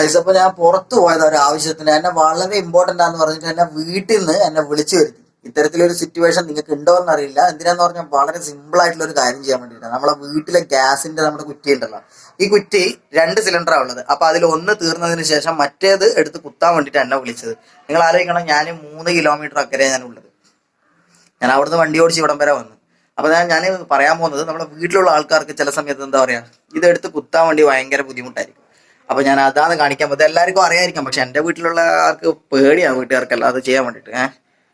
Guys, അപ്പൊ ഞാൻ പുറത്തു പോയത് ഒരു ആവശ്യത്തിന്, എന്നെ വളരെ ഇമ്പോർട്ടന്റ് ആണെന്ന് പറഞ്ഞിട്ട് എന്നെ വീട്ടിൽ നിന്ന് എന്നെ വിളിച്ചു വരുത്തി. ഇത്തരത്തിലൊരു സിറ്റുവേഷൻ നിങ്ങൾക്ക് ഉണ്ടോ എന്ന് അറിയില്ല. എന്തിനാന്ന് പറഞ്ഞാൽ വളരെ സിമ്പിൾ ആയിട്ടുള്ള ഒരു കാര്യം ചെയ്യാൻ വേണ്ടിയിട്ടാണ്. നമ്മളെ വീട്ടിലെ ഗ്യാസിന്റെ നമ്മുടെ കുറ്റി ഉണ്ടല്ലോ, ഈ കുറ്റി 2 സിലിണ്ടറാണ് ഉള്ളത്. അപ്പൊ അതിൽ ഒന്ന് തീർന്നതിന് ശേഷം മറ്റേത് എടുത്ത് കുത്താൻ വേണ്ടിയിട്ട് എന്നെ വിളിച്ചത്. നിങ്ങൾ ആലോചിക്കണം, ഞാൻ 3 കിലോമീറ്റർ അക്കരെ ഞാനുള്ളത്. ഞാൻ അവിടുന്ന് വണ്ടി ഓടിച്ച് ഇവിടം വരെ വന്നു. അപ്പൊ ഞാൻ പറയാൻ പോകുന്നത്, നമ്മുടെ വീട്ടിലുള്ള ആൾക്കാർക്ക് ചില സമയത്ത് എന്താ പറയാ, ഇതെടുത്ത് കുത്താൻ വേണ്ടി ഭയങ്കര ബുദ്ധിമുട്ടായിരിക്കും. അപ്പൊ ഞാൻ അതാണ് കാണിക്കാൻ പോകുന്നത്. എല്ലാവർക്കും അറിയായിരിക്കും, പക്ഷെ എൻ്റെ വീട്ടിലുള്ള ആൾക്ക് പേടിയാണ്, വീട്ടുകാർക്കല്ല, അത് ചെയ്യാൻ വേണ്ടിയിട്ട്.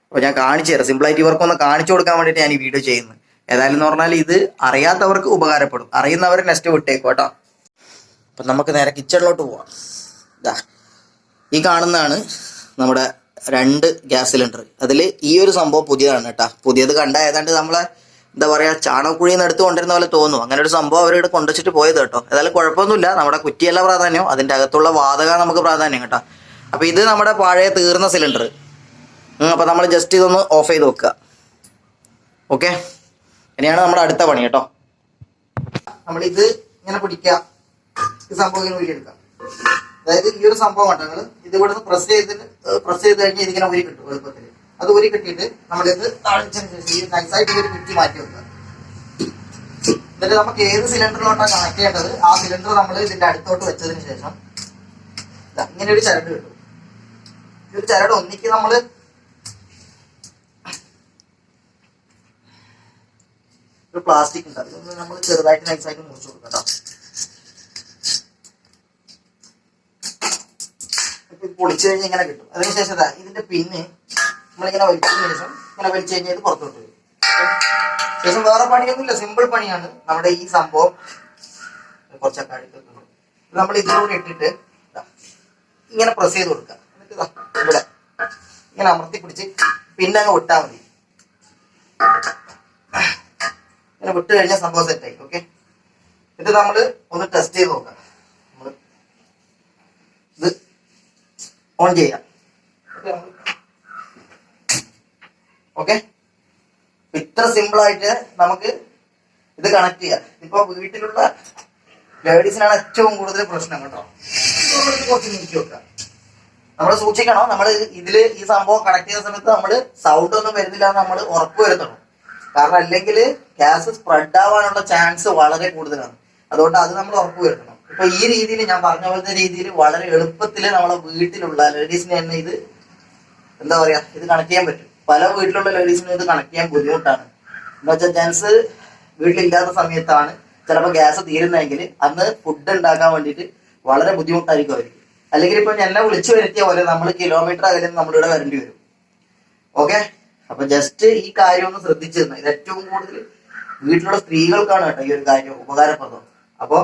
അപ്പൊ ഞാൻ കാണിച്ചു തരാം. സിമ്പിളായിട്ട് ഇവർക്കൊന്ന് കാണിച്ചു കൊടുക്കാൻ വേണ്ടിയിട്ട് ഞാൻ ഈ വീഡിയോ ചെയ്യുന്നത്. ഏതായാലും എന്ന് പറഞ്ഞാൽ ഇത് അറിയാത്തവർക്ക് ഉപകാരപ്പെടും, അറിയുന്നവർ നെക്സ്റ്റ് വിട്ടേക്കും കേട്ടോ. അപ്പൊ നമുക്ക് നേരെ കിച്ചണിലോട്ട് പോവാം. ഇതാ ഈ കാണുന്നതാണ് നമ്മുടെ 2 ഗ്യാസ് സിലിണ്ടർ. അതിൽ ഈ ഒരു സംഭവം പുതിയതാണ് കേട്ടോ. പുതിയത് കണ്ട ഏതാണ്ട് നമ്മളെ എന്താ പറയാ, ചാണകക്കുഴിയിൽ നിന്ന് എടുത്ത് കൊണ്ടിരുന്ന പോലെ തോന്നും. അങ്ങനെ ഒരു സംഭവം അവരിവിടെ കൊണ്ടുവച്ചിട്ട് പോയത് കേട്ടോ. ഏതായാലും കുഴപ്പമൊന്നുമില്ല, നമ്മുടെ കുറ്റിയല്ല പ്രാധാന്യം, അതിൻ്റെ അകത്തുള്ള വാതക നമുക്ക് പ്രാധാന്യം കേട്ടോ. അപ്പൊ ഇത് നമ്മുടെ പഴയ തീർന്ന സിലിണ്ടർ. അപ്പൊ നമ്മൾ ജസ്റ്റ് ഇതൊന്ന് ഓഫ് ചെയ്ത് വെക്കുക. ഓക്കെ, ഇനിയാണ് നമ്മുടെ അടുത്ത പണി കേട്ടോ. നമ്മളിത് ഇങ്ങനെ പിടിക്കുക, ഈ സംഭവം ഇങ്ങനെ ഊരിയെടുക്കാം. അതായത് ഈ ഒരു സംഭവം കേട്ടോ, നിങ്ങൾ ഇത് ഇവിടുന്ന് പ്രസ് ചെയ്ത് കഴിഞ്ഞാൽ ഇതിങ്ങനെ ഊരി കിട്ടും എളുപ്പത്തിൽ. അത് ഊരി കിട്ടിയിട്ട് നമ്മളിത് താഴ്ചതിന് ശേഷം നൈസായിട്ട് ഒരു കുറ്റി മാറ്റി വെക്കുക. എന്നിട്ട് നമുക്ക് ഏത് സിലിണ്ടറിലോട്ടാണ് കണക്ട് ചെയ്യേണ്ടത്, ആ സിലിണ്ടർ നമ്മൾ ഇതിന്റെ അടുത്തോട്ട് വെച്ചതിന് ശേഷം ഇങ്ങനെ ഒരു ചരട് കിട്ടും. ഈ ഒരു ചരട് ഒന്നിക്ക് നമ്മള് ഒരു പ്ലാസ്റ്റിക് ഉണ്ട്, അതൊന്ന് നമ്മൾ ചെറുതായിട്ട് നൈസായിട്ട് മുറിച്ചു കൊടുക്കാം. പൊളിച്ചു കഴിഞ്ഞാൽ ഇങ്ങനെ കിട്ടും. അതിനുശേഷം ഇതിന്റെ പിന്ന് നമ്മളിങ്ങനെ വലിച്ചതിന് ശേഷം ഇങ്ങനെ വലിച്ചു കഴിഞ്ഞാൽ ഇത് പുറത്തോട്ട് വരും. ശേഷം വേറെ പണിയൊന്നുമില്ല, സിമ്പിൾ പണിയാണ്. നമ്മുടെ ഈ സംഭവം കുറച്ചൊക്കെ അടുത്ത് നമ്മൾ ഇതിലൂടെ ഇട്ടിട്ട് ഇങ്ങനെ പ്രസ് ചെയ്ത് കൊടുക്കുക. എന്നിട്ട് ഇവിടെ ഇങ്ങനെ അമർത്തി പിടിച്ച് പിന്നെ അങ്ങ് വിട്ടാൽ മതി. ഇങ്ങനെ വിട്ട് കഴിഞ്ഞാൽ സംഭവം സെറ്റായി. ഓക്കെ, ഇത് നമ്മൾ ഒന്ന് ടെസ്റ്റ് ചെയ്ത് നോക്കാം. നമ്മൾ ഇത് ഓൺ ചെയ്യാം. ഓക്കെ, ഇത്ര സിമ്പിൾ ആയിട്ട് നമുക്ക് ഇത് കണക്ട് ചെയ്യാം. ഇപ്പൊ വീട്ടിലുള്ള ലേഡീസിനാണ് ഏറ്റവും കൂടുതൽ പ്രശ്നം കേട്ടോ. കുറച്ച് നീക്കി വെക്കാം. നമ്മൾ സൂക്ഷിക്കണം, നമ്മൾ ഇതില് ഈ സംഭവം കണക്ട് ചെയ്യുന്ന സമയത്ത് നമ്മൾ സൗണ്ട് ഒന്നും വരുന്നില്ല എന്ന് നമ്മൾ ഉറപ്പ് വരുത്തണം. കാരണം അല്ലെങ്കിൽ ഗ്യാസ് സ്പ്രെഡ് ആവാനുള്ള ചാൻസ് വളരെ കൂടുതലാണ്. അതുകൊണ്ട് അത് നമ്മൾ ഉറപ്പ് വരുത്തണം. ഇപ്പൊ ഈ രീതിയിൽ ഞാൻ പറഞ്ഞ പോലത്തെ രീതിയിൽ വളരെ എളുപ്പത്തിൽ നമ്മളെ വീട്ടിലുള്ള ലേഡീസിന് തന്നെ ഇത് എന്താ പറയാ, ഇത് കണക്ട് ചെയ്യാൻ പറ്റും. പല വീട്ടിലുള്ള ലേഡീസിനും ഇത് കണക്ട് ചെയ്യാൻ ബുദ്ധിമുട്ടാണ്. എന്ന് വെച്ചാൽ ജെൻസ് വീട്ടിലില്ലാത്ത സമയത്താണ് ചിലപ്പോൾ ഗ്യാസ് തീരുന്നതെങ്കിൽ അന്ന് ഫുഡ് ഉണ്ടാക്കാൻ വേണ്ടിയിട്ട് വളരെ ബുദ്ധിമുട്ടായിരിക്കും അവർക്ക്. അല്ലെങ്കിൽ ഇപ്പൊ എന്നെ വിളിച്ചു വരുത്തിയ പോലെ നമ്മൾ കിലോമീറ്റർ അകലെ നമ്മളിവിടെ വരേണ്ടി വരും. ഓക്കെ, അപ്പൊ ജസ്റ്റ് ഈ കാര്യം ഒന്ന് ശ്രദ്ധിച്ചിരുന്നു. ഇത് ഏറ്റവും കൂടുതൽ വീട്ടിലുള്ള സ്ത്രീകൾക്കാണ് കേട്ടോ ഈ ഒരു കാര്യം ഉപകാരപ്രദം. അപ്പൊ